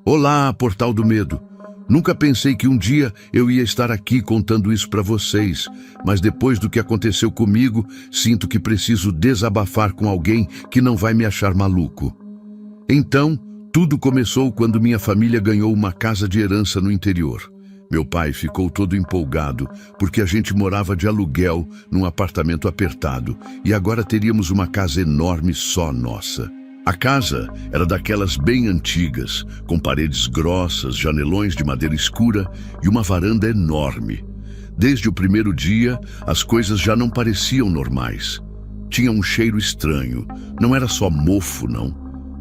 Olá, Portal do Medo. Nunca pensei que um dia eu ia estar aqui contando isso para vocês, mas depois do que aconteceu comigo, sinto que preciso desabafar com alguém que não vai me achar maluco. Então, tudo começou quando minha família ganhou uma casa de herança no interior. Meu pai ficou todo empolgado, porque a gente morava de aluguel num apartamento apertado, e agora teríamos uma casa enorme só nossa. A casa era daquelas bem antigas, com paredes grossas, janelões de madeira escura e uma varanda enorme. Desde o primeiro dia, as coisas já não pareciam normais. Tinha um cheiro estranho, não era só mofo, não.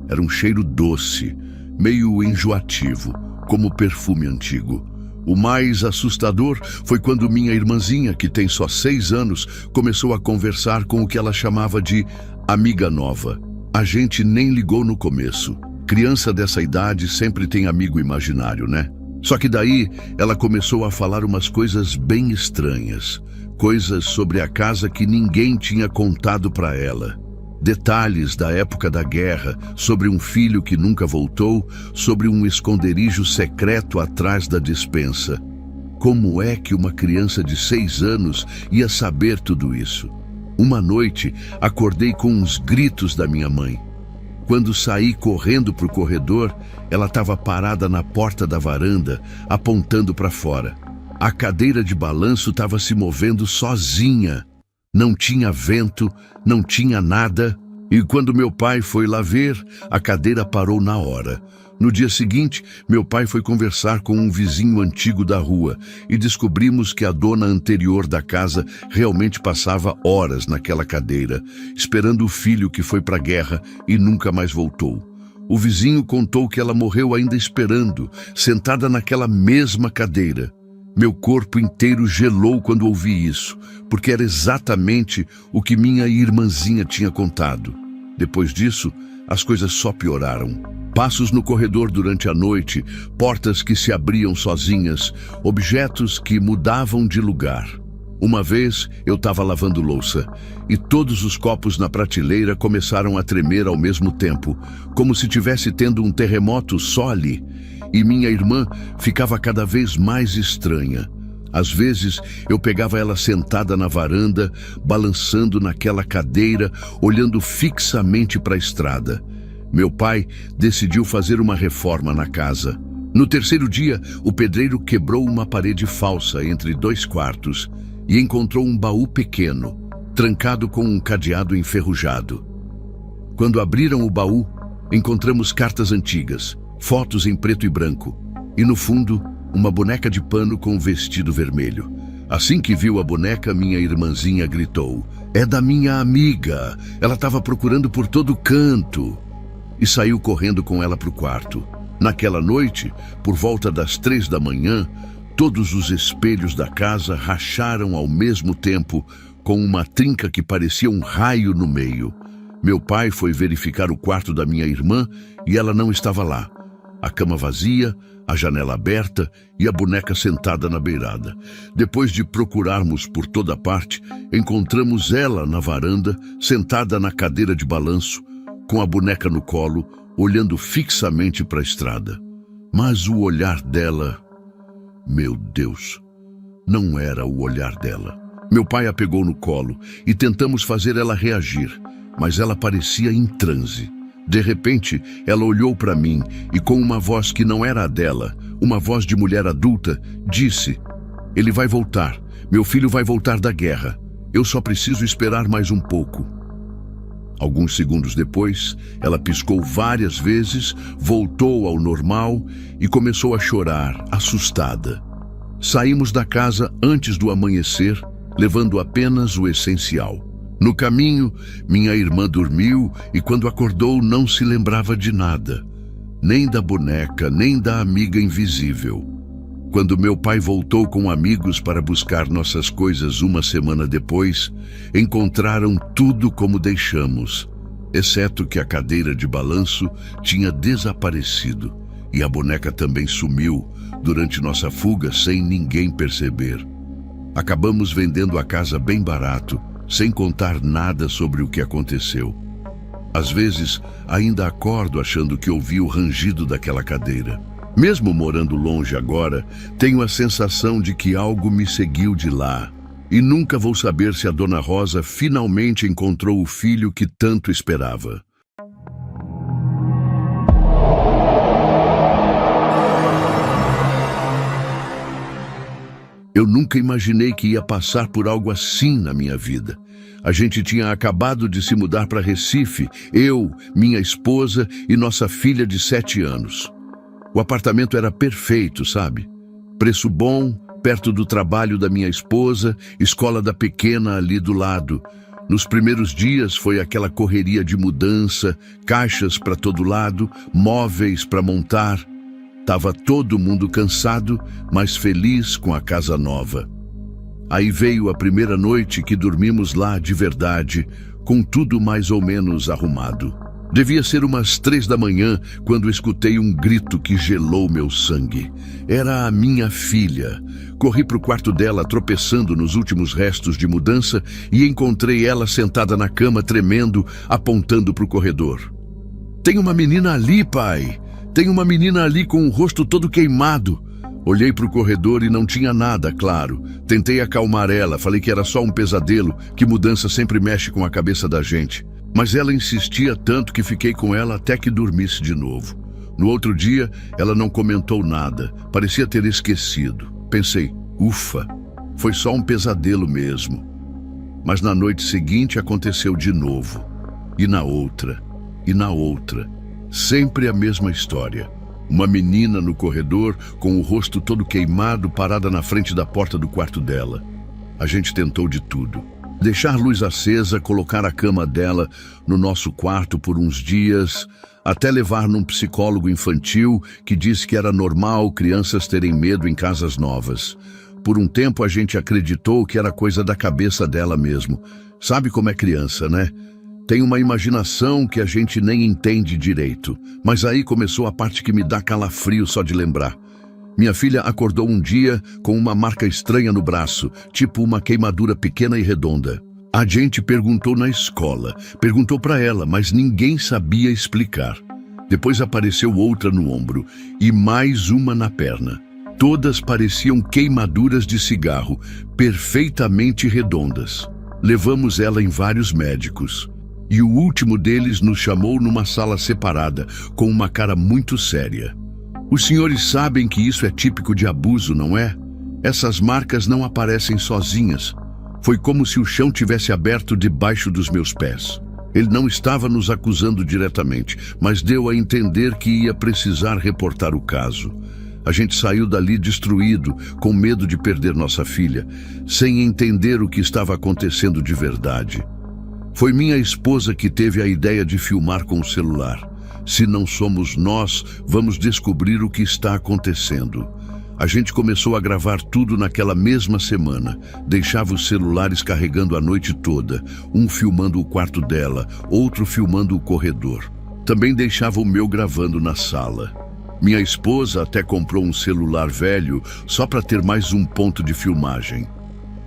Era um cheiro doce, meio enjoativo, como perfume antigo. O mais assustador foi quando minha irmãzinha, que tem só 6 anos, começou a conversar com o que ela chamava de amiga nova. A gente nem ligou no começo. Criança dessa idade sempre tem amigo imaginário, né? Só que daí ela começou a falar umas coisas bem estranhas. Coisas sobre a casa que ninguém tinha contado para ela. Detalhes da época da guerra, sobre um filho que nunca voltou, sobre um esconderijo secreto atrás da despensa. Como é que uma criança de 6 anos ia saber tudo isso? Uma noite, acordei com uns gritos da minha mãe. Quando saí correndo para o corredor, ela estava parada na porta da varanda, apontando para fora. A cadeira de balanço estava se movendo sozinha. Não tinha vento, não tinha nada. E quando meu pai foi lá ver, a cadeira parou na hora. No dia seguinte, meu pai foi conversar com um vizinho antigo da rua e descobrimos que a dona anterior da casa realmente passava horas naquela cadeira, esperando o filho que foi para a guerra e nunca mais voltou. O vizinho contou que ela morreu ainda esperando, sentada naquela mesma cadeira. Meu corpo inteiro gelou quando ouvi isso, porque era exatamente o que minha irmãzinha tinha contado. Depois disso, as coisas só pioraram. Passos no corredor durante a noite, portas que se abriam sozinhas, objetos que mudavam de lugar. Uma vez eu estava lavando louça e todos os copos na prateleira começaram a tremer ao mesmo tempo, como se tivesse tendo um terremoto só ali. E minha irmã ficava cada vez mais estranha. Às vezes, eu pegava ela sentada na varanda, balançando naquela cadeira, olhando fixamente para a estrada. Meu pai decidiu fazer uma reforma na casa. No terceiro dia, o pedreiro quebrou uma parede falsa entre 2 quartos e encontrou um baú pequeno, trancado com um cadeado enferrujado. Quando abriram o baú, encontramos cartas antigas, fotos em preto e branco, e no fundo, uma boneca de pano com um vestido vermelho. Assim que viu a boneca, minha irmãzinha gritou: "É da minha amiga! Ela estava procurando por todo canto!" E saiu correndo com ela para o quarto. Naquela noite, por volta das 3 da manhã, todos os espelhos da casa racharam ao mesmo tempo, com uma trinca que parecia um raio no meio. Meu pai foi verificar o quarto da minha irmã e ela não estava lá. A cama vazia, a janela aberta e a boneca sentada na beirada. Depois de procurarmos por toda parte, encontramos ela na varanda, sentada na cadeira de balanço, com a boneca no colo, olhando fixamente para a estrada. Mas o olhar dela... Meu Deus, não era o olhar dela. Meu pai a pegou no colo e tentamos fazer ela reagir, mas ela parecia em transe. De repente, ela olhou para mim e com uma voz que não era a dela, uma voz de mulher adulta, disse: "Ele vai voltar. Meu filho vai voltar da guerra. Eu só preciso esperar mais um pouco." Alguns segundos depois, ela piscou várias vezes, voltou ao normal e começou a chorar, assustada. Saímos da casa antes do amanhecer, levando apenas o essencial. No caminho, minha irmã dormiu e quando acordou não se lembrava de nada, nem da boneca, nem da amiga invisível. Quando meu pai voltou com amigos para buscar nossas coisas uma semana depois, encontraram tudo como deixamos, exceto que a cadeira de balanço tinha desaparecido e a boneca também sumiu durante nossa fuga sem ninguém perceber. Acabamos vendendo a casa bem barato sem contar nada sobre o que aconteceu. Às vezes, ainda acordo achando que ouvi o rangido daquela cadeira. Mesmo morando longe agora, tenho a sensação de que algo me seguiu de lá. E nunca vou saber se a Dona Rosa finalmente encontrou o filho que tanto esperava. Eu nunca imaginei que ia passar por algo assim na minha vida. A gente tinha acabado de se mudar para Recife, eu, minha esposa e nossa filha de 7 anos. O apartamento era perfeito, sabe? Preço bom, perto do trabalho da minha esposa, escola da pequena ali do lado. Nos primeiros dias foi aquela correria de mudança, caixas para todo lado, móveis para montar. Tava todo mundo cansado, mas feliz com a casa nova. Aí veio a primeira noite que dormimos lá de verdade, com tudo mais ou menos arrumado. Devia ser umas 3 da manhã quando escutei um grito que gelou meu sangue. Era a minha filha. Corri para o quarto dela, tropeçando nos últimos restos de mudança, e encontrei ela sentada na cama, tremendo, apontando para o corredor. "Tem uma menina ali, pai! Tem uma menina ali com o rosto todo queimado." Olhei para o corredor e não tinha nada, claro. Tentei acalmar ela, falei que era só um pesadelo, que mudança sempre mexe com a cabeça da gente. Mas ela insistia tanto que fiquei com ela até que dormisse de novo. No outro dia, ela não comentou nada, parecia ter esquecido. Pensei, ufa, foi só um pesadelo mesmo. Mas na noite seguinte aconteceu de novo. E na outra, e na outra. Sempre a mesma história. Uma menina no corredor, com o rosto todo queimado, parada na frente da porta do quarto dela. A gente tentou de tudo. Deixar luz acesa, colocar a cama dela no nosso quarto por uns dias, até levar num psicólogo infantil que disse que era normal crianças terem medo em casas novas. Por um tempo a gente acreditou que era coisa da cabeça dela mesmo. Sabe como é criança, né? Tem uma imaginação que a gente nem entende direito. Mas aí começou a parte que me dá calafrio só de lembrar. Minha filha acordou um dia com uma marca estranha no braço, tipo uma queimadura pequena e redonda. A gente perguntou na escola, perguntou para ela, mas ninguém sabia explicar. Depois apareceu outra no ombro e mais uma na perna. Todas pareciam queimaduras de cigarro, perfeitamente redondas. Levamos ela em vários médicos. E o último deles nos chamou numa sala separada, com uma cara muito séria. Os senhores sabem que isso é típico de abuso, não é? Essas marcas não aparecem sozinhas. Foi como se o chão tivesse aberto debaixo dos meus pés. Ele não estava nos acusando diretamente, mas deu a entender que ia precisar reportar o caso. A gente saiu dali destruído, com medo de perder nossa filha, sem entender o que estava acontecendo de verdade. Foi minha esposa que teve a ideia de filmar com o celular. Se não somos nós, vamos descobrir o que está acontecendo. A gente começou a gravar tudo naquela mesma semana. Deixava os celulares carregando a noite toda, um filmando o quarto dela, outro filmando o corredor. Também deixava o meu gravando na sala. Minha esposa até comprou um celular velho só para ter mais um ponto de filmagem.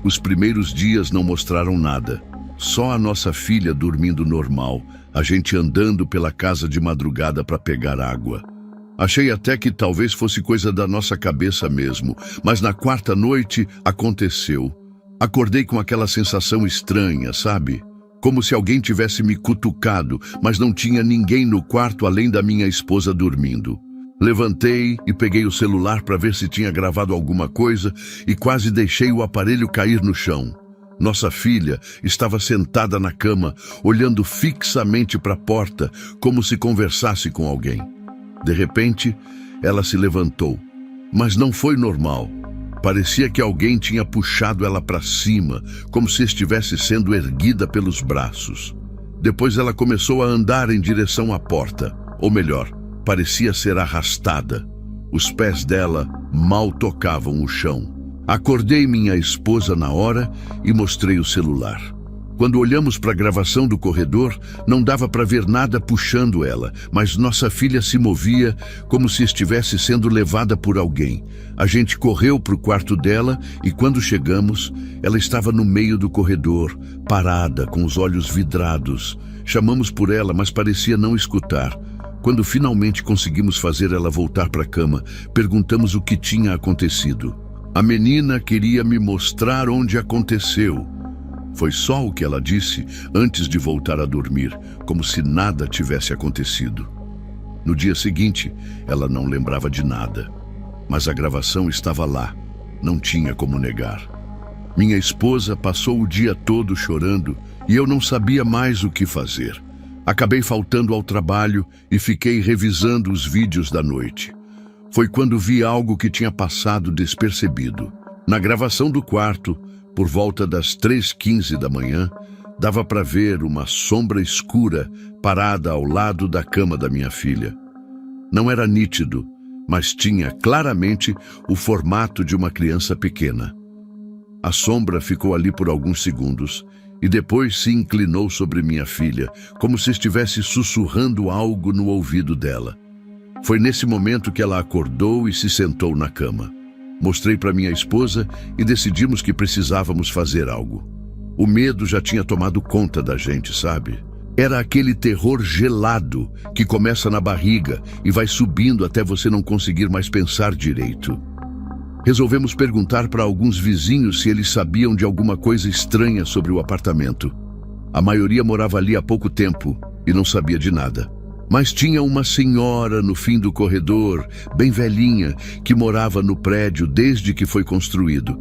Os primeiros dias não mostraram nada. Só a nossa filha dormindo normal, a gente andando pela casa de madrugada para pegar água. Achei até que talvez fosse coisa da nossa cabeça mesmo, mas na 4ª noite aconteceu. Acordei com aquela sensação estranha, sabe? Como se alguém tivesse me cutucado, mas não tinha ninguém no quarto além da minha esposa dormindo. Levantei e peguei o celular para ver se tinha gravado alguma coisa e quase deixei o aparelho cair no chão. Nossa filha estava sentada na cama, olhando fixamente para a porta, como se conversasse com alguém. De repente, ela se levantou. Mas não foi normal. Parecia que alguém tinha puxado ela para cima, como se estivesse sendo erguida pelos braços. Depois ela começou a andar em direção à porta. Ou melhor, parecia ser arrastada. Os pés dela mal tocavam o chão. Acordei minha esposa na hora e mostrei o celular. Quando olhamos para a gravação do corredor, não dava para ver nada puxando ela, mas nossa filha se movia como se estivesse sendo levada por alguém. A gente correu para o quarto dela e quando chegamos, ela estava no meio do corredor, parada, com os olhos vidrados. Chamamos por ela, mas parecia não escutar. Quando finalmente conseguimos fazer ela voltar para a cama, perguntamos o que tinha acontecido. A menina queria me mostrar onde aconteceu. Foi só o que ela disse antes de voltar a dormir, como se nada tivesse acontecido. No dia seguinte, ela não lembrava de nada. Mas a gravação estava lá, não tinha como negar. Minha esposa passou o dia todo chorando e eu não sabia mais o que fazer. Acabei faltando ao trabalho e fiquei revisando os vídeos da noite. Foi quando vi algo que tinha passado despercebido. Na gravação do quarto, por volta das 3h15 da manhã, dava para ver uma sombra escura parada ao lado da cama da minha filha. Não era nítido, mas tinha claramente o formato de uma criança pequena. A sombra ficou ali por alguns segundos e depois se inclinou sobre minha filha, como se estivesse sussurrando algo no ouvido dela. Foi nesse momento que ela acordou e se sentou na cama. Mostrei para minha esposa e decidimos que precisávamos fazer algo. O medo já tinha tomado conta da gente, sabe? Era aquele terror gelado que começa na barriga e vai subindo até você não conseguir mais pensar direito. Resolvemos perguntar para alguns vizinhos se eles sabiam de alguma coisa estranha sobre o apartamento. A maioria morava ali há pouco tempo e não sabia de nada. Mas tinha uma senhora no fim do corredor, bem velhinha, que morava no prédio desde que foi construído.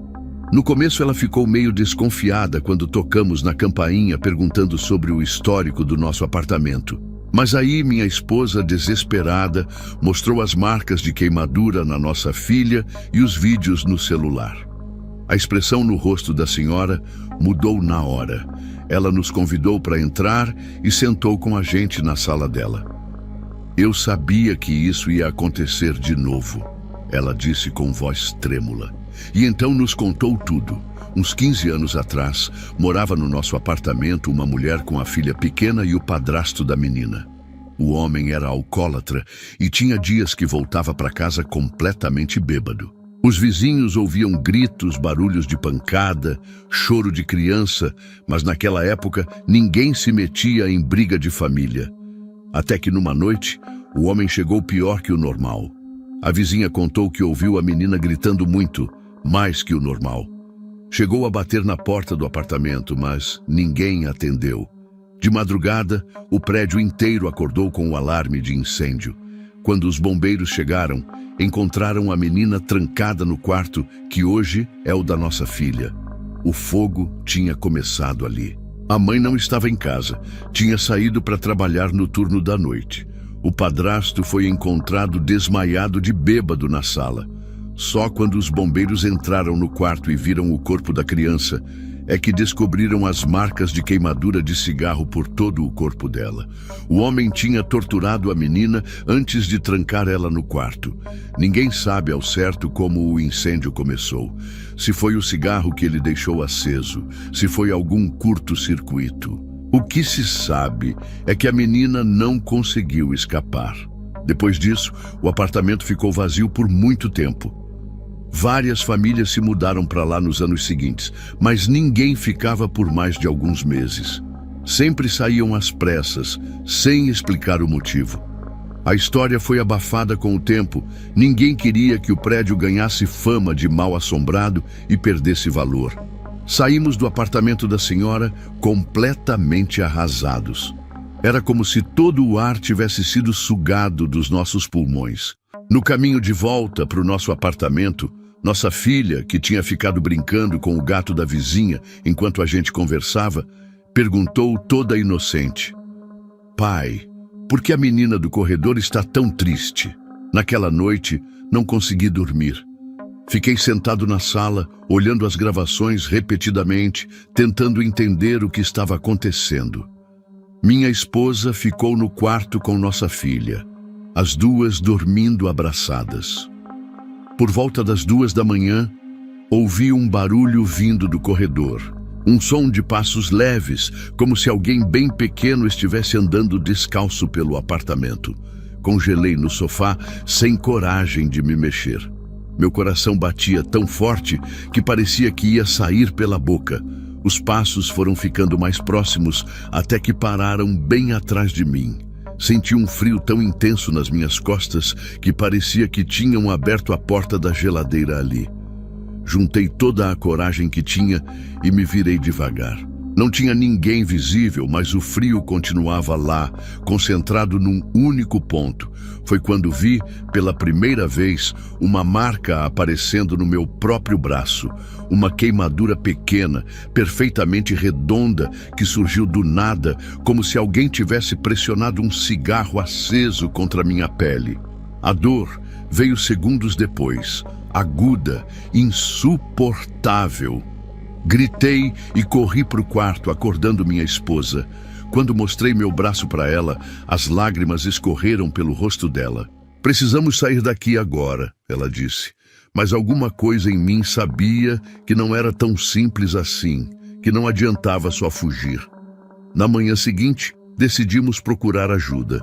No começo ela ficou meio desconfiada quando tocamos na campainha perguntando sobre o histórico do nosso apartamento. Mas aí minha esposa, desesperada, mostrou as marcas de queimadura na nossa filha e os vídeos no celular. A expressão no rosto da senhora mudou na hora. Ela nos convidou para entrar e sentou com a gente na sala dela. Eu sabia que isso ia acontecer de novo, ela disse com voz trêmula. E então nos contou tudo. Uns 15 anos atrás, morava no nosso apartamento uma mulher com a filha pequena e o padrasto da menina. O homem era alcoólatra e tinha dias que voltava para casa completamente bêbado. Os vizinhos ouviam gritos, barulhos de pancada, choro de criança, mas naquela época ninguém se metia em briga de família. Até que numa noite, o homem chegou pior que o normal. A vizinha contou que ouviu a menina gritando muito, mais que o normal. Chegou a bater na porta do apartamento, mas ninguém atendeu. De madrugada, o prédio inteiro acordou com o alarme de incêndio. Quando os bombeiros chegaram, encontraram a menina trancada no quarto, que hoje é o da nossa filha. O fogo tinha começado ali. A mãe não estava em casa, tinha saído para trabalhar no turno da noite. O padrasto foi encontrado desmaiado de bêbado na sala. Só quando os bombeiros entraram no quarto e viram o corpo da criança, é que descobriram as marcas de queimadura de cigarro por todo o corpo dela. O homem tinha torturado a menina antes de trancar ela no quarto. Ninguém sabe ao certo como o incêndio começou. Se foi o cigarro que ele deixou aceso, se foi algum curto-circuito. O que se sabe é que a menina não conseguiu escapar. Depois disso, o apartamento ficou vazio por muito tempo. Várias famílias se mudaram para lá nos anos seguintes, mas ninguém ficava por mais de alguns meses. Sempre saíam às pressas, sem explicar o motivo. A história foi abafada com o tempo. Ninguém queria que o prédio ganhasse fama de mal-assombrado e perdesse valor. Saímos do apartamento da senhora completamente arrasados. Era como se todo o ar tivesse sido sugado dos nossos pulmões. No caminho de volta para o nosso apartamento, nossa filha, que tinha ficado brincando com o gato da vizinha enquanto a gente conversava, perguntou toda inocente: "Pai, por que a menina do corredor está tão triste?" Naquela noite, não consegui dormir. Fiquei sentado na sala, olhando as gravações repetidamente, tentando entender o que estava acontecendo. Minha esposa ficou no quarto com nossa filha, as duas dormindo abraçadas. Por volta das 2 da manhã, ouvi um barulho vindo do corredor. Um som de passos leves, como se alguém bem pequeno estivesse andando descalço pelo apartamento. Congelei no sofá, sem coragem de me mexer. Meu coração batia tão forte que parecia que ia sair pela boca. Os passos foram ficando mais próximos até que pararam bem atrás de mim. Senti um frio tão intenso nas minhas costas que parecia que tinham aberto a porta da geladeira ali. Juntei toda a coragem que tinha e me virei devagar. Não tinha ninguém visível, mas o frio continuava lá, concentrado num único ponto. Foi quando vi, pela primeira vez, uma marca aparecendo no meu próprio braço. Uma queimadura pequena, perfeitamente redonda, que surgiu do nada, como se alguém tivesse pressionado um cigarro aceso contra minha pele. A dor veio segundos depois, aguda, insuportável. Gritei e corri para o quarto, acordando minha esposa. Quando mostrei meu braço para ela, as lágrimas escorreram pelo rosto dela. "Precisamos sair daqui agora", ela disse. Mas alguma coisa em mim sabia que não era tão simples assim, que não adiantava só fugir. Na manhã seguinte, decidimos procurar ajuda.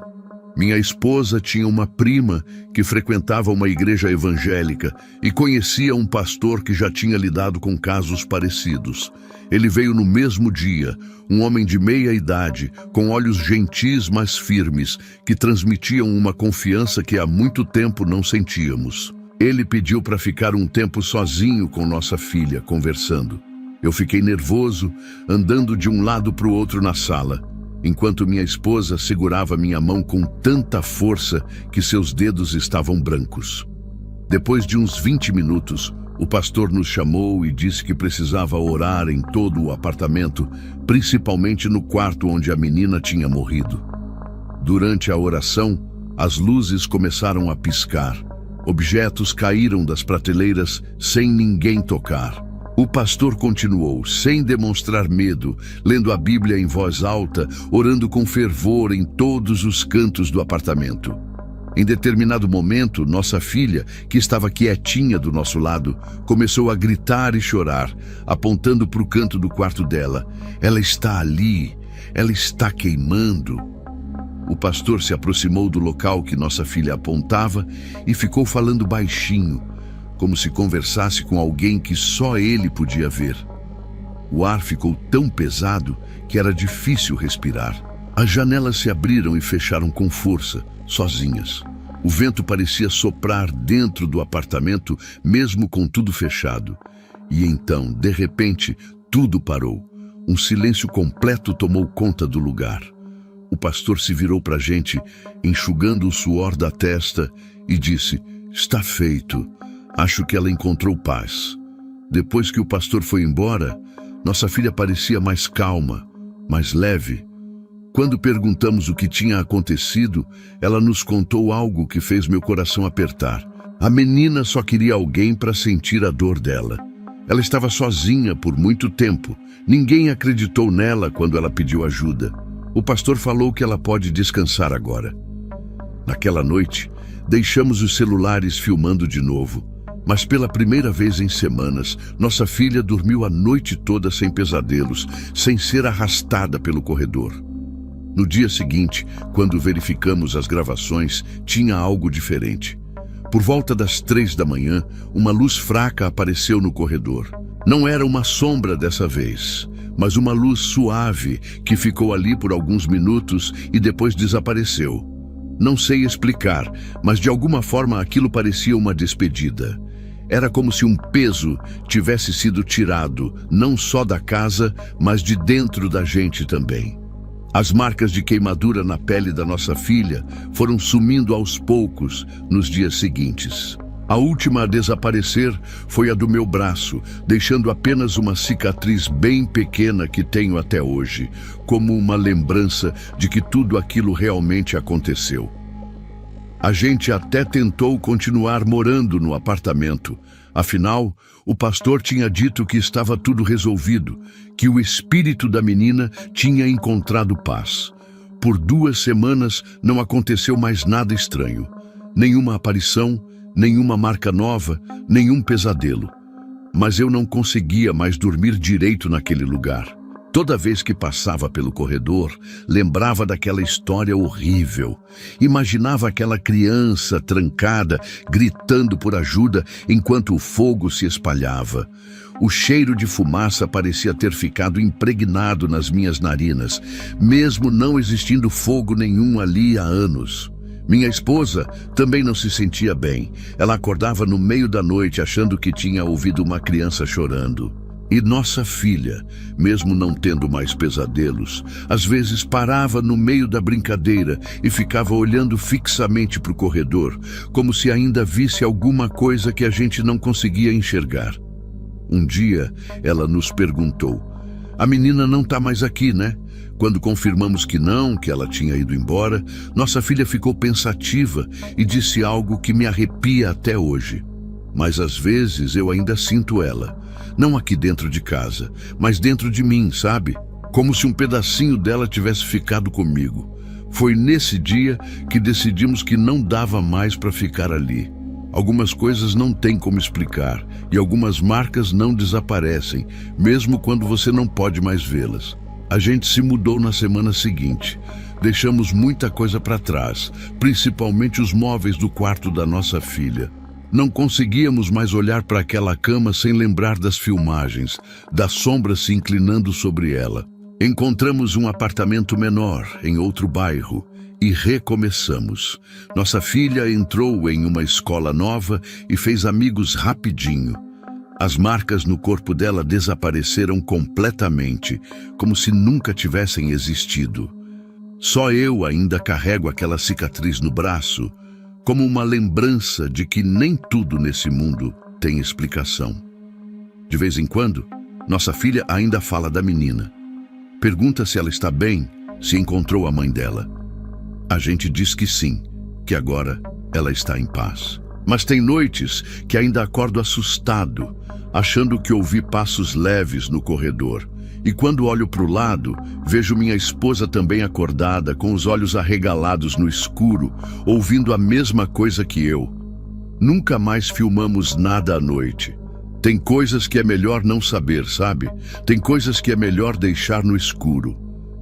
Minha esposa tinha uma prima que frequentava uma igreja evangélica e conhecia um pastor que já tinha lidado com casos parecidos. Ele veio no mesmo dia, um homem de meia idade, com olhos gentis mas firmes, que transmitiam uma confiança que há muito tempo não sentíamos. Ele pediu para ficar um tempo sozinho com nossa filha, conversando. Eu fiquei nervoso, andando de um lado para o outro na sala, enquanto minha esposa segurava minha mão com tanta força que seus dedos estavam brancos. Depois de uns 20 minutos, o pastor nos chamou e disse que precisava orar em todo o apartamento, principalmente no quarto onde a menina tinha morrido. Durante a oração, as luzes começaram a piscar. Objetos caíram das prateleiras sem ninguém tocar. O pastor continuou, sem demonstrar medo, lendo a Bíblia em voz alta, orando com fervor em todos os cantos do apartamento. Em determinado momento, nossa filha, que estava quietinha do nosso lado, começou a gritar e chorar, apontando para o canto do quarto dela. "Ela está ali, ela está queimando." O pastor se aproximou do local que nossa filha apontava e ficou falando baixinho, como se conversasse com alguém que só ele podia ver. O ar ficou tão pesado que era difícil respirar. As janelas se abriram e fecharam com força, sozinhas. O vento parecia soprar dentro do apartamento, mesmo com tudo fechado. E então, de repente, tudo parou. Um silêncio completo tomou conta do lugar. O pastor se virou para a gente, enxugando o suor da testa, e disse: "Está feito. Acho que ela encontrou paz." Depois que o pastor foi embora, nossa filha parecia mais calma, mais leve. Quando perguntamos o que tinha acontecido, ela nos contou algo que fez meu coração apertar. A menina só queria alguém para sentir a dor dela. Ela estava sozinha por muito tempo. Ninguém acreditou nela quando ela pediu ajuda. O pastor falou que ela pode descansar agora. Naquela noite, deixamos os celulares filmando de novo. Mas pela primeira vez em semanas, nossa filha dormiu a noite toda sem pesadelos, sem ser arrastada pelo corredor. No dia seguinte, quando verificamos as gravações, tinha algo diferente. Por volta das 3 da manhã, uma luz fraca apareceu no corredor. Não era uma sombra dessa vez, mas uma luz suave que ficou ali por alguns minutos e depois desapareceu. Não sei explicar, mas de alguma forma aquilo parecia uma despedida. Era como se um peso tivesse sido tirado, não só da casa, mas de dentro da gente também. As marcas de queimadura na pele da nossa filha foram sumindo aos poucos nos dias seguintes. A última a desaparecer foi a do meu braço, deixando apenas uma cicatriz bem pequena que tenho até hoje, como uma lembrança de que tudo aquilo realmente aconteceu. A gente até tentou continuar morando no apartamento. Afinal, o pastor tinha dito que estava tudo resolvido, que o espírito da menina tinha encontrado paz. Por 2 semanas não aconteceu mais nada estranho. Nenhuma aparição, nenhuma marca nova, nenhum pesadelo. mas eu não conseguia mais dormir direito naquele lugar. Toda vez que passava pelo corredor, lembrava daquela história horrível. Imaginava aquela criança trancada, gritando por ajuda enquanto o fogo se espalhava. O cheiro de fumaça parecia ter ficado impregnado nas minhas narinas, mesmo não existindo fogo nenhum ali há anos. Minha esposa também não se sentia bem. Ela acordava no meio da noite achando que tinha ouvido uma criança chorando. E nossa filha, mesmo não tendo mais pesadelos, às vezes parava no meio da brincadeira e ficava olhando fixamente para o corredor, como se ainda visse alguma coisa que a gente não conseguia enxergar. Um dia, ela nos perguntou: "A menina não está mais aqui, né?" Quando confirmamos que não, que ela tinha ido embora, nossa filha ficou pensativa e disse algo que me arrepia até hoje. "Mas às vezes eu ainda sinto ela. Não aqui dentro de casa, mas dentro de mim, sabe? Como se um pedacinho dela tivesse ficado comigo. Foi nesse dia que decidimos que não dava mais para ficar ali. Algumas coisas não tem como explicar e algumas marcas não desaparecem, mesmo quando você não pode mais vê-las. A gente se mudou na semana seguinte. Deixamos muita coisa para trás, principalmente os móveis do quarto da nossa filha. Não conseguíamos mais olhar para aquela cama sem lembrar das filmagens, das sombras se inclinando sobre ela. Encontramos um apartamento menor, em outro bairro, e recomeçamos. Nossa filha entrou em uma escola nova e fez amigos rapidinho. As marcas no corpo dela desapareceram completamente, como se nunca tivessem existido. Só eu ainda carrego aquela cicatriz no braço, como uma lembrança de que nem tudo nesse mundo tem explicação. De vez em quando, nossa filha ainda fala da menina. Pergunta se ela está bem, se encontrou a mãe dela. A gente diz que sim, que agora ela está em paz. Mas tem noites que ainda acordo assustado, achando que ouvi passos leves no corredor. E quando olho para o lado, vejo minha esposa também acordada, com os olhos arregalados no escuro, ouvindo a mesma coisa que eu. Nunca mais filmamos nada à noite. Tem coisas que é melhor não saber, sabe? Tem coisas que é melhor deixar no escuro.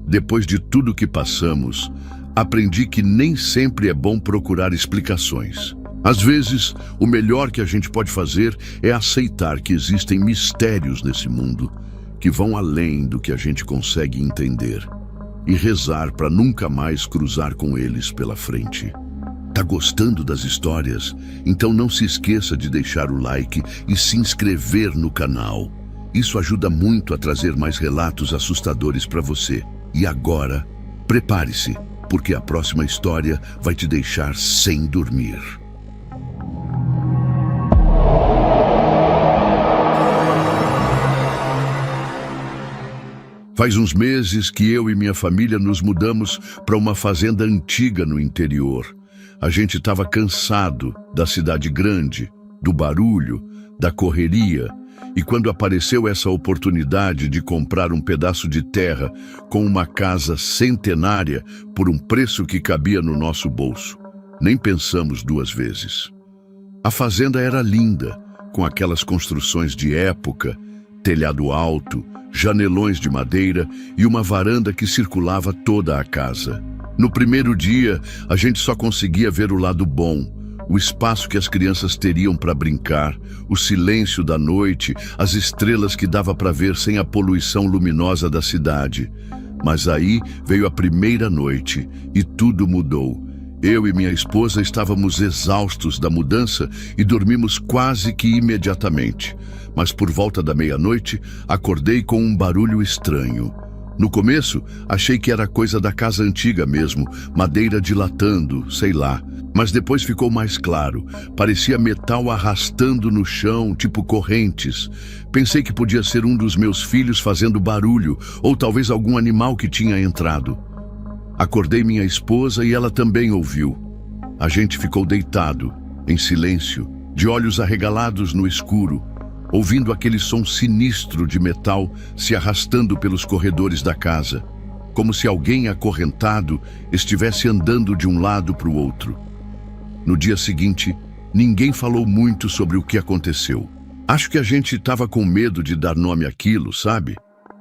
Depois de tudo que passamos, aprendi que nem sempre é bom procurar explicações. Às vezes, o melhor que a gente pode fazer é aceitar que existem mistérios nesse mundo que vão além do que a gente consegue entender e rezar para nunca mais cruzar com eles pela frente. Tá gostando das histórias? Então não se esqueça de deixar o like e se inscrever no canal. Isso ajuda muito a trazer mais relatos assustadores para você. E agora, prepare-se, porque a próxima história vai te deixar sem dormir. Faz uns meses que eu e minha família nos mudamos para uma fazenda antiga no interior. A gente estava cansado da cidade grande, do barulho, da correria, e quando apareceu essa oportunidade de comprar um pedaço de terra com uma casa centenária por um preço que cabia no nosso bolso, nem pensamos duas vezes. A fazenda era linda, com aquelas construções de época, telhado alto, janelões de madeira e uma varanda que circulava toda a casa. No primeiro dia, a gente só conseguia ver o lado bom, o espaço que as crianças teriam para brincar, o silêncio da noite, as estrelas que dava para ver sem a poluição luminosa da cidade. Mas aí veio a primeira noite e tudo mudou. Eu e minha esposa estávamos exaustos da mudança e dormimos quase que imediatamente. Mas por volta da meia-noite, acordei com um barulho estranho. No começo, achei que era coisa da casa antiga mesmo, madeira dilatando, sei lá. Mas depois ficou mais claro. Parecia metal arrastando no chão, tipo correntes. Pensei que podia ser um dos meus filhos fazendo barulho, ou talvez algum animal que tinha entrado. Acordei minha esposa e ela também ouviu. A gente ficou deitado, em silêncio, de olhos arregalados no escuro, ouvindo aquele som sinistro de metal se arrastando pelos corredores da casa, como se alguém acorrentado estivesse andando de um lado para o outro. No dia seguinte, ninguém falou muito sobre o que aconteceu. Acho que a gente estava com medo de dar nome àquilo, sabe?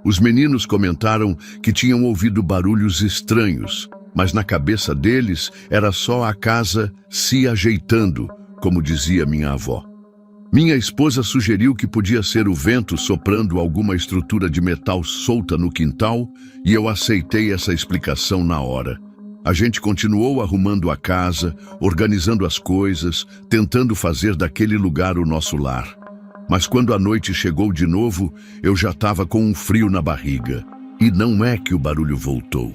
Os meninos comentaram que tinham ouvido barulhos estranhos, mas na cabeça deles era só a casa se ajeitando, como dizia minha avó. Minha esposa sugeriu que podia ser o vento soprando alguma estrutura de metal solta no quintal e eu aceitei essa explicação na hora. A gente continuou arrumando a casa, organizando as coisas, tentando fazer daquele lugar o nosso lar. Mas quando a noite chegou de novo, eu já estava com um frio na barriga. E não é que o barulho voltou.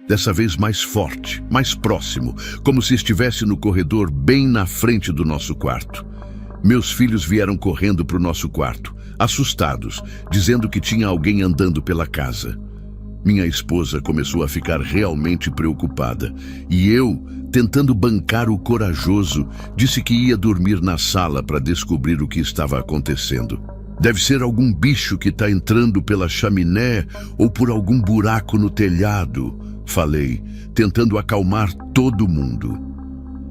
Dessa vez mais forte, mais próximo, como se estivesse no corredor bem na frente do nosso quarto. Meus filhos vieram correndo para o nosso quarto, assustados, dizendo que tinha alguém andando pela casa. Minha esposa começou a ficar realmente preocupada e eu, tentando bancar o corajoso, disse que ia dormir na sala para descobrir o que estava acontecendo. Deve ser algum bicho que está entrando pela chaminé ou por algum buraco no telhado, falei, tentando acalmar todo mundo.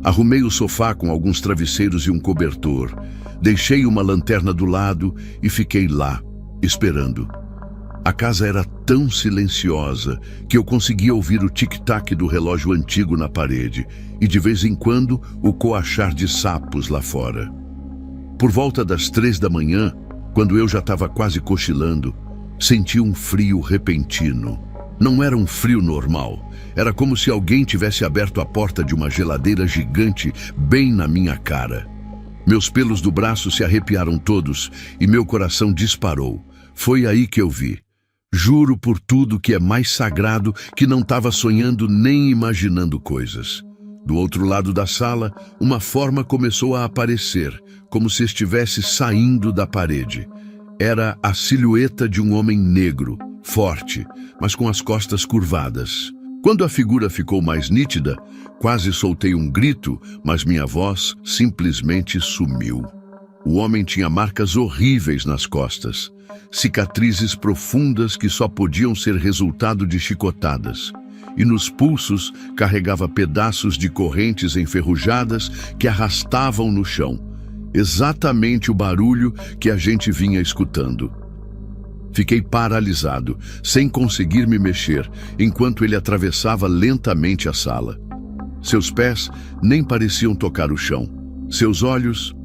Arrumei o sofá com alguns travesseiros e um cobertor, deixei uma lanterna do lado e fiquei lá, esperando. A casa era tão silenciosa que eu conseguia ouvir o tic-tac do relógio antigo na parede e, de vez em quando, o coachar de sapos lá fora. Por volta das 3 da manhã, quando eu já estava quase cochilando, senti um frio repentino. Não era um frio normal. Era como se alguém tivesse aberto a porta de uma geladeira gigante bem na minha cara. Meus pelos do braço se arrepiaram todos e meu coração disparou. Foi aí que eu vi. Juro por tudo que é mais sagrado que não estava sonhando nem imaginando coisas. Do outro lado da sala, uma forma começou a aparecer, como se estivesse saindo da parede. Era a silhueta de um homem negro, forte, mas com as costas curvadas. Quando a figura ficou mais nítida, quase soltei um grito, mas minha voz simplesmente sumiu. O homem tinha marcas horríveis nas costas, cicatrizes profundas que só podiam ser resultado de chicotadas. E nos pulsos carregava pedaços de correntes enferrujadas que arrastavam no chão. Exatamente o barulho que a gente vinha escutando. Fiquei paralisado, sem conseguir me mexer, enquanto ele atravessava lentamente a sala. Seus pés nem pareciam tocar o chão. Seus olhos...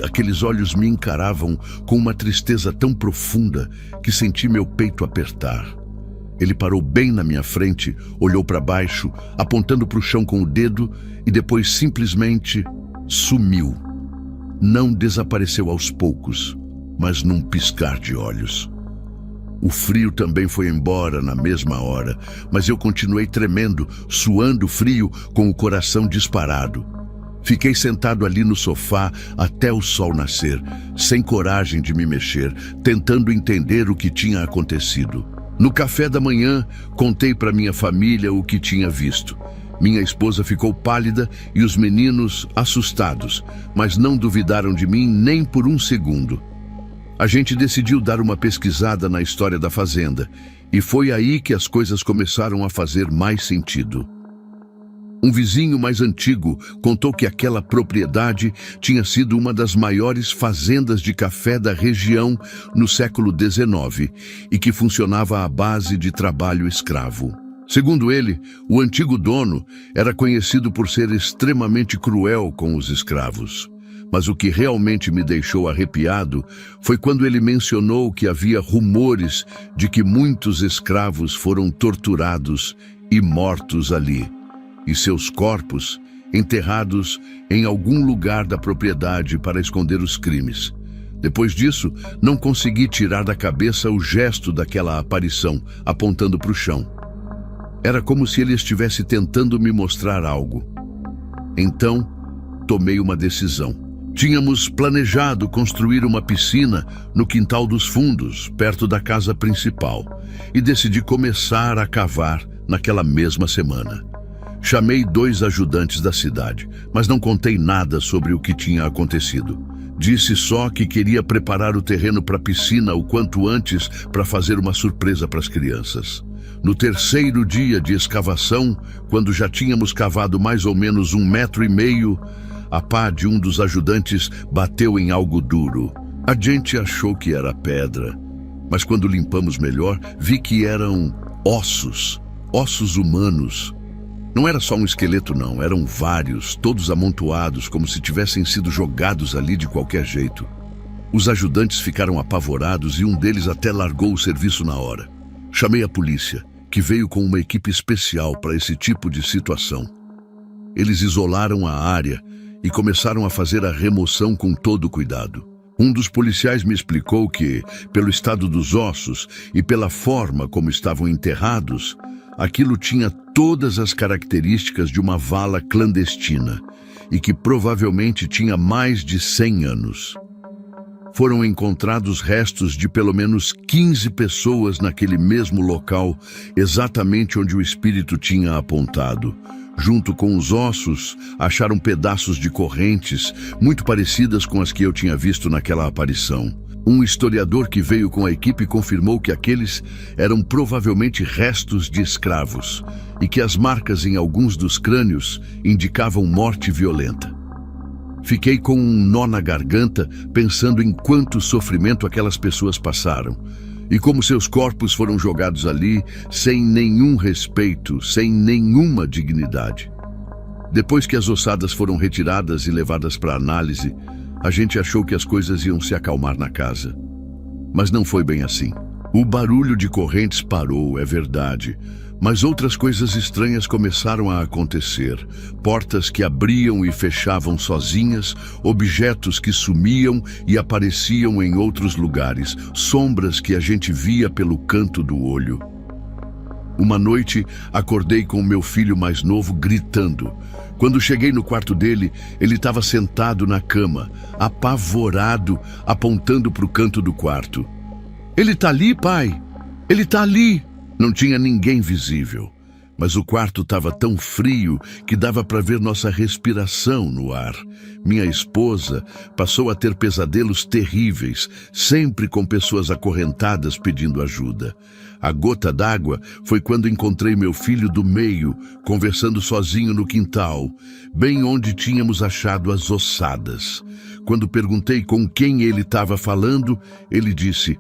aqueles olhos me encaravam com uma tristeza tão profunda que senti meu peito apertar. Ele parou bem na minha frente, olhou para baixo, apontando para o chão com o dedo e depois simplesmente sumiu. Não desapareceu aos poucos, mas num piscar de olhos. O frio também foi embora na mesma hora, mas eu continuei tremendo, suando frio, com o coração disparado. Fiquei sentado ali no sofá até o sol nascer, sem coragem de me mexer, tentando entender o que tinha acontecido. No café da manhã, contei para minha família o que tinha visto. Minha esposa ficou pálida e os meninos assustados, mas não duvidaram de mim nem por um segundo. A gente decidiu dar uma pesquisada na história da fazenda, e foi aí que as coisas começaram a fazer mais sentido. Um vizinho mais antigo contou que aquela propriedade tinha sido uma das maiores fazendas de café da região no século XIX e que funcionava à base de trabalho escravo. Segundo ele, o antigo dono era conhecido por ser extremamente cruel com os escravos. Mas o que realmente me deixou arrepiado foi quando ele mencionou que havia rumores de que muitos escravos foram torturados e mortos ali, e seus corpos enterrados em algum lugar da propriedade para esconder os crimes. Depois disso, não consegui tirar da cabeça o gesto daquela aparição, apontando para o chão. Era como se ele estivesse tentando me mostrar algo. Então, tomei uma decisão. Tínhamos planejado construir uma piscina no quintal dos fundos, perto da casa principal, e decidi começar a cavar naquela mesma semana. Chamei 2 ajudantes da cidade, mas não contei nada sobre o que tinha acontecido. Disse só que queria preparar o terreno para a piscina o quanto antes para fazer uma surpresa para as crianças. No 3º dia de escavação, quando já tínhamos cavado mais ou menos 1,5 metros, a pá de um dos ajudantes bateu em algo duro. A gente achou que era pedra, mas quando limpamos melhor, vi que eram ossos humanos. Não era só um esqueleto não, eram vários, todos amontoados, como se tivessem sido jogados ali de qualquer jeito. Os ajudantes ficaram apavorados e um deles até largou o serviço na hora. Chamei a polícia, que veio com uma equipe especial para esse tipo de situação. Eles isolaram a área e começaram a fazer a remoção com todo cuidado. Um dos policiais me explicou que, pelo estado dos ossos e pela forma como estavam enterrados, aquilo tinha todas as características de uma vala clandestina e que provavelmente tinha mais de 100 anos. Foram encontrados restos de pelo menos 15 pessoas naquele mesmo local, exatamente onde o espírito tinha apontado. Junto com os ossos, acharam pedaços de correntes, muito parecidas com as que eu tinha visto naquela aparição. Um historiador que veio com a equipe confirmou que aqueles eram provavelmente restos de escravos e que as marcas em alguns dos crânios indicavam morte violenta. Fiquei com um nó na garganta, pensando em quanto sofrimento aquelas pessoas passaram e como seus corpos foram jogados ali sem nenhum respeito, sem nenhuma dignidade. Depois que as ossadas foram retiradas e levadas para análise, a gente achou que as coisas iam se acalmar na casa. Mas não foi bem assim. O barulho de correntes parou, é verdade, mas outras coisas estranhas começaram a acontecer. Portas que abriam e fechavam sozinhas, objetos que sumiam e apareciam em outros lugares, sombras que a gente via pelo canto do olho. Uma noite, acordei com o meu filho mais novo gritando. Quando cheguei no quarto dele, ele estava sentado na cama, apavorado, apontando para o canto do quarto. "Ele está ali, pai! Ele está ali!" Não tinha ninguém visível, mas o quarto estava tão frio que dava para ver nossa respiração no ar. Minha esposa passou a ter pesadelos terríveis, sempre com pessoas acorrentadas pedindo ajuda. A gota d'água foi quando encontrei meu filho do meio, conversando sozinho no quintal, bem onde tínhamos achado as ossadas. Quando perguntei com quem ele estava falando, ele disse: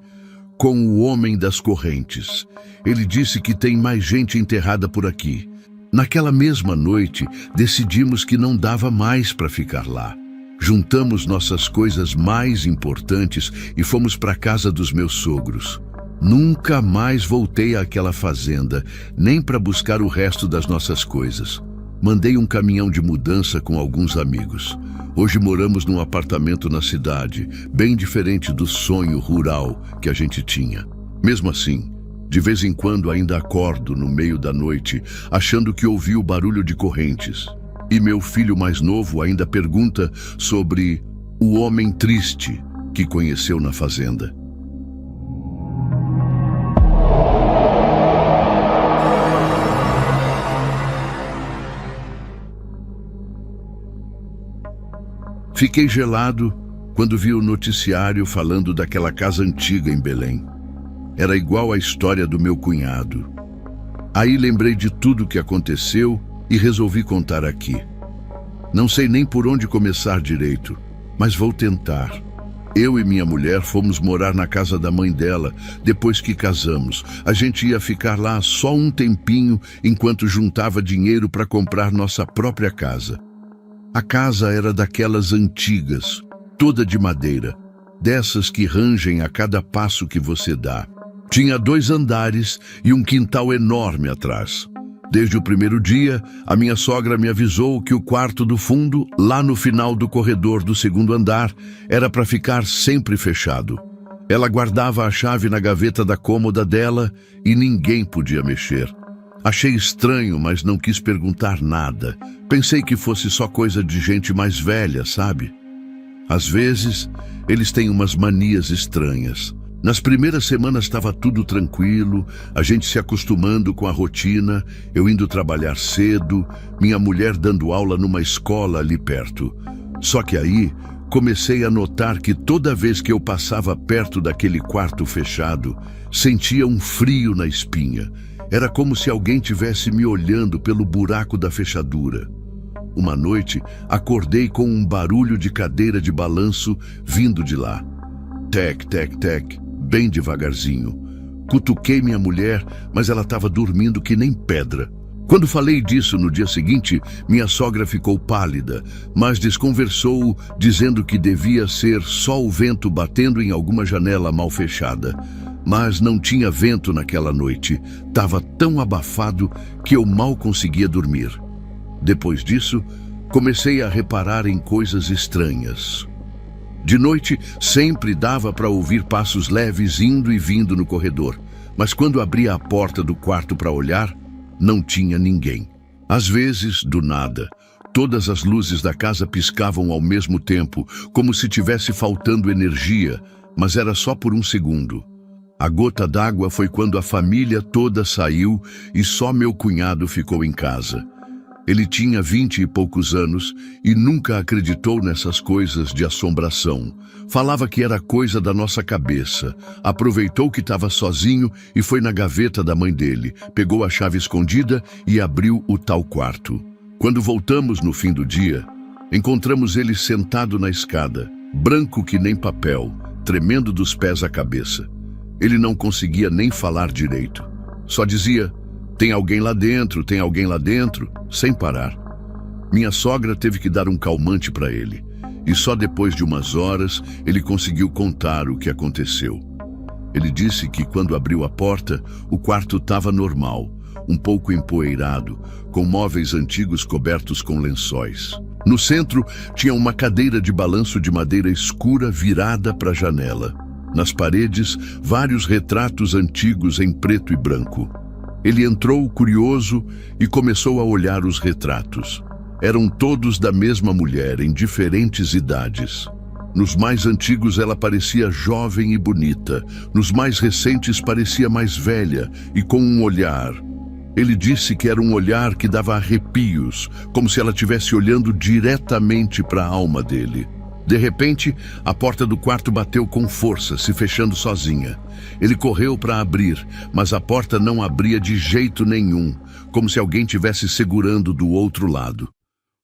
"Com o homem das correntes. Ele disse que tem mais gente enterrada por aqui." Naquela mesma noite, decidimos que não dava mais para ficar lá. Juntamos nossas coisas mais importantes e fomos para a casa dos meus sogros. Nunca mais voltei àquela fazenda, nem para buscar o resto das nossas coisas. Mandei um caminhão de mudança com alguns amigos. Hoje moramos num apartamento na cidade, bem diferente do sonho rural que a gente tinha. Mesmo assim, de vez em quando ainda acordo no meio da noite, achando que ouvi o barulho de correntes. E meu filho mais novo ainda pergunta sobre o homem triste que conheceu na fazenda. Fiquei gelado quando vi o noticiário falando daquela casa antiga em Belém. Era igual à história do meu cunhado. Aí lembrei de tudo o que aconteceu e resolvi contar aqui. Não sei nem por onde começar direito, mas vou tentar. Eu e minha mulher fomos morar na casa da mãe dela depois que casamos. A gente ia ficar lá só um tempinho enquanto juntava dinheiro para comprar nossa própria casa. A casa era daquelas antigas, toda de madeira, dessas que rangem a cada passo que você dá. Tinha 2 andares e um quintal enorme atrás. Desde o primeiro dia, a minha sogra me avisou que o quarto do fundo, lá no final do corredor do 2º andar, era para ficar sempre fechado. Ela guardava a chave na gaveta da cômoda dela e ninguém podia mexer. Achei estranho, mas não quis perguntar nada. Pensei que fosse só coisa de gente mais velha, sabe? Às vezes, eles têm umas manias estranhas. Nas primeiras semanas estava tudo tranquilo, a gente se acostumando com a rotina, eu indo trabalhar cedo, minha mulher dando aula numa escola ali perto. Só que aí, comecei a notar que toda vez que eu passava perto daquele quarto fechado, sentia um frio na espinha. Era como se alguém tivesse me olhando pelo buraco da fechadura. Uma noite, acordei com um barulho de cadeira de balanço vindo de lá. Tec, tec, tec, bem devagarzinho. Cutuquei minha mulher, mas ela estava dormindo que nem pedra. Quando falei disso no dia seguinte, minha sogra ficou pálida, mas desconversou, dizendo que devia ser só o vento batendo em alguma janela mal fechada. Mas não tinha vento naquela noite. Estava tão abafado que eu mal conseguia dormir. Depois disso, comecei a reparar em coisas estranhas. De noite, sempre dava para ouvir passos leves indo e vindo no corredor, mas quando abria a porta do quarto para olhar, não tinha ninguém. Às vezes, do nada, todas as luzes da casa piscavam ao mesmo tempo, como se tivesse faltando energia, mas era só por um segundo. A gota d'água foi quando a família toda saiu e só meu cunhado ficou em casa. Ele tinha 20 e poucos anos e nunca acreditou nessas coisas de assombração. Falava que era coisa da nossa cabeça. Aproveitou que estava sozinho e foi na gaveta da mãe dele, pegou a chave escondida e abriu o tal quarto. Quando voltamos no fim do dia, encontramos ele sentado na escada, branco que nem papel, tremendo dos pés à cabeça. Ele não conseguia nem falar direito. Só dizia: "Tem alguém lá dentro, tem alguém lá dentro", sem parar. Minha sogra teve que dar um calmante para ele, e só depois de umas horas ele conseguiu contar o que aconteceu. Ele disse que quando abriu a porta, o quarto estava normal, um pouco empoeirado, com móveis antigos cobertos com lençóis. No centro, tinha uma cadeira de balanço de madeira escura virada para a janela. Nas paredes, vários retratos antigos em preto e branco. Ele entrou curioso e começou a olhar os retratos. Eram todos da mesma mulher, em diferentes idades. Nos mais antigos ela parecia jovem e bonita. Nos mais recentes parecia mais velha e com um olhar. Ele disse que era um olhar que dava arrepios, como se ela estivesse olhando diretamente para a alma dele. De repente, a porta do quarto bateu com força, se fechando sozinha. Ele correu para abrir, mas a porta não abria de jeito nenhum, como se alguém estivesse segurando do outro lado.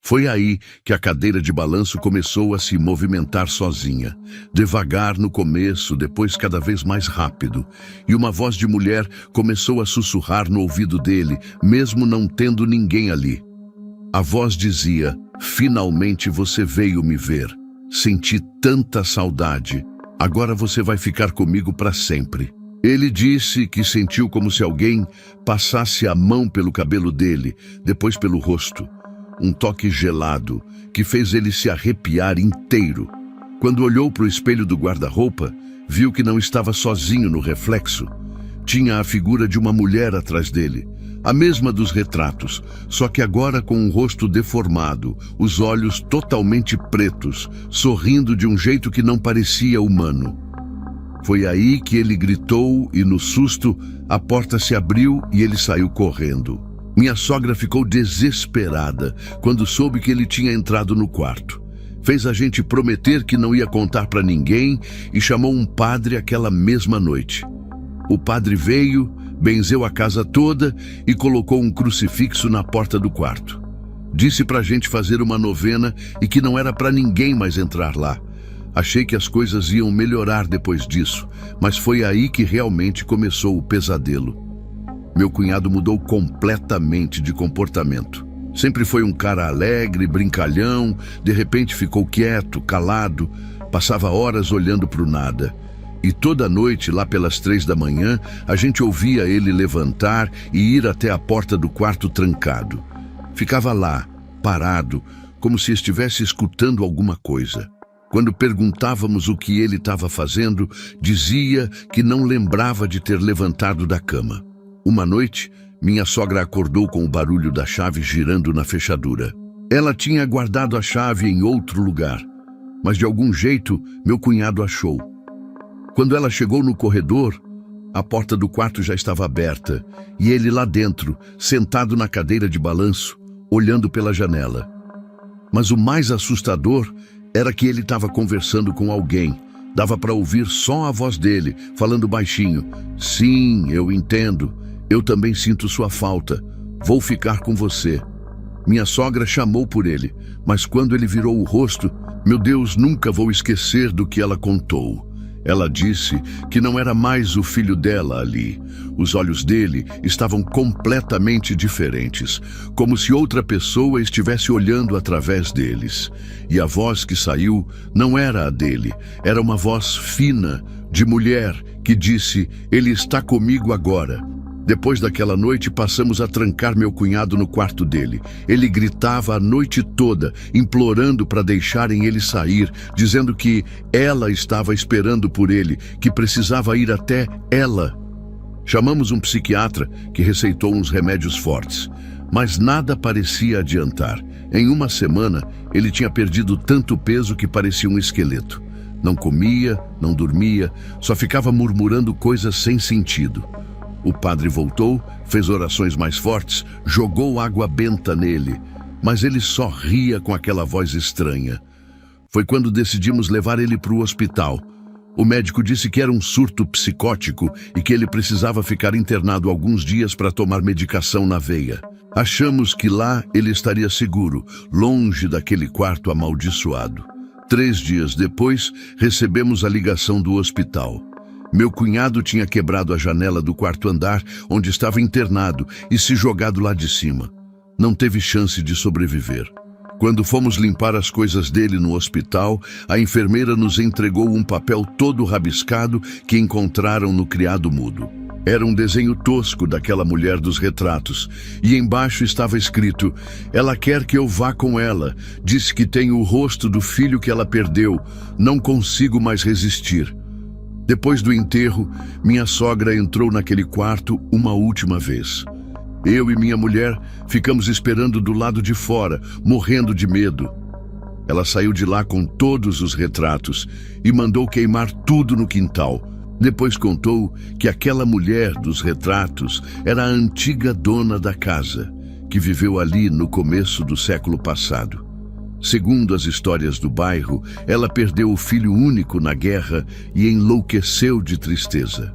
Foi aí que a cadeira de balanço começou a se movimentar sozinha. Devagar no começo, depois cada vez mais rápido. E uma voz de mulher começou a sussurrar no ouvido dele, mesmo não tendo ninguém ali. A voz dizia: "Finalmente você veio me ver. Senti tanta saudade. Agora você vai ficar comigo para sempre." Ele disse que sentiu como se alguém passasse a mão pelo cabelo dele, depois pelo rosto. Um toque gelado que fez ele se arrepiar inteiro. Quando olhou para o espelho do guarda-roupa, viu que não estava sozinho no reflexo. Tinha a figura de uma mulher atrás dele, a mesma dos retratos, só que agora com um rosto deformado, os olhos totalmente pretos, sorrindo de um jeito que não parecia humano. Foi aí que ele gritou e, no susto, a porta se abriu e ele saiu correndo. Minha sogra ficou desesperada quando soube que ele tinha entrado no quarto. Fez a gente prometer que não ia contar para ninguém e chamou um padre aquela mesma noite. O padre veio, benzeu a casa toda e colocou um crucifixo na porta do quarto. Disse pra gente fazer uma novena e que não era para ninguém mais entrar lá. Achei que as coisas iam melhorar depois disso, mas foi aí que realmente começou o pesadelo. Meu cunhado mudou completamente de comportamento. Sempre foi um cara alegre, brincalhão, de repente ficou quieto, calado, passava horas olhando para o nada. E toda noite, lá pelas 3 da manhã, a gente ouvia ele levantar e ir até a porta do quarto trancado. Ficava lá, parado, como se estivesse escutando alguma coisa. Quando perguntávamos o que ele estava fazendo, dizia que não lembrava de ter levantado da cama. Uma noite, minha sogra acordou com o barulho da chave girando na fechadura. Ela tinha guardado a chave em outro lugar, mas de algum jeito meu cunhado achou. Quando ela chegou no corredor, a porta do quarto já estava aberta e ele lá dentro, sentado na cadeira de balanço, olhando pela janela. Mas o mais assustador era que ele estava conversando com alguém. Dava para ouvir só a voz dele, falando baixinho: "Sim, eu entendo. Eu também sinto sua falta. Vou ficar com você." Minha sogra chamou por ele, mas quando ele virou o rosto, meu Deus, nunca vou esquecer do que ela contou. Ela disse que não era mais o filho dela ali. Os olhos dele estavam completamente diferentes, como se outra pessoa estivesse olhando através deles. E a voz que saiu não era a dele, era uma voz fina, de mulher, que disse: "Ele está comigo agora." Depois daquela noite, passamos a trancar meu cunhado no quarto dele. Ele gritava a noite toda, implorando para deixarem ele sair, dizendo que ela estava esperando por ele, que precisava ir até ela. Chamamos um psiquiatra que receitou uns remédios fortes, mas nada parecia adiantar. Em uma semana, ele tinha perdido tanto peso que parecia um esqueleto. Não comia, não dormia, só ficava murmurando coisas sem sentido. O padre voltou, fez orações mais fortes, jogou água benta nele, mas ele só ria com aquela voz estranha. Foi quando decidimos levar ele para o hospital. O médico disse que era um surto psicótico e que ele precisava ficar internado alguns dias para tomar medicação na veia. Achamos que lá ele estaria seguro, longe daquele quarto amaldiçoado. 3 dias depois, recebemos a ligação do hospital. Meu cunhado tinha quebrado a janela do quarto andar, onde estava internado, e se jogado lá de cima. Não teve chance de sobreviver. Quando fomos limpar as coisas dele no hospital, a enfermeira nos entregou um papel todo rabiscado que encontraram no criado mudo. Era um desenho tosco daquela mulher dos retratos, e embaixo estava escrito: "Ela quer que eu vá com ela. Disse que tem o rosto do filho que ela perdeu. Não consigo mais resistir." Depois do enterro, minha sogra entrou naquele quarto uma última vez. Eu e minha mulher ficamos esperando do lado de fora, morrendo de medo. Ela saiu de lá com todos os retratos e mandou queimar tudo no quintal. Depois contou que aquela mulher dos retratos era a antiga dona da casa, que viveu ali no começo do século passado. Segundo as histórias do bairro, ela perdeu o filho único na guerra e enlouqueceu de tristeza.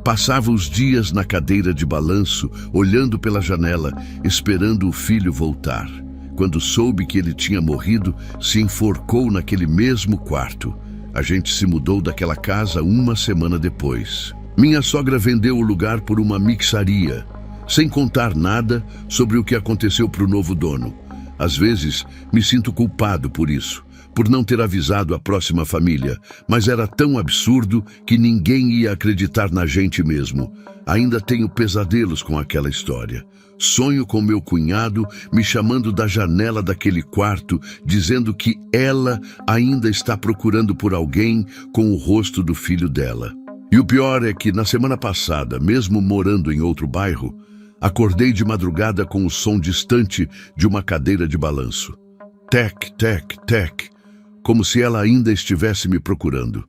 Passava os dias na cadeira de balanço, olhando pela janela, esperando o filho voltar. Quando soube que ele tinha morrido, se enforcou naquele mesmo quarto. A gente se mudou daquela casa uma semana depois. Minha sogra vendeu o lugar por uma mixaria, sem contar nada sobre o que aconteceu para o novo dono. Às vezes, me sinto culpado por isso, por não ter avisado a próxima família, mas era tão absurdo que ninguém ia acreditar na gente mesmo. Ainda tenho pesadelos com aquela história. Sonho com meu cunhado me chamando da janela daquele quarto, dizendo que ela ainda está procurando por alguém com o rosto do filho dela. E o pior é que, na semana passada, mesmo morando em outro bairro, acordei de madrugada com o som distante de uma cadeira de balanço. Tec, tec, tec, como se ela ainda estivesse me procurando.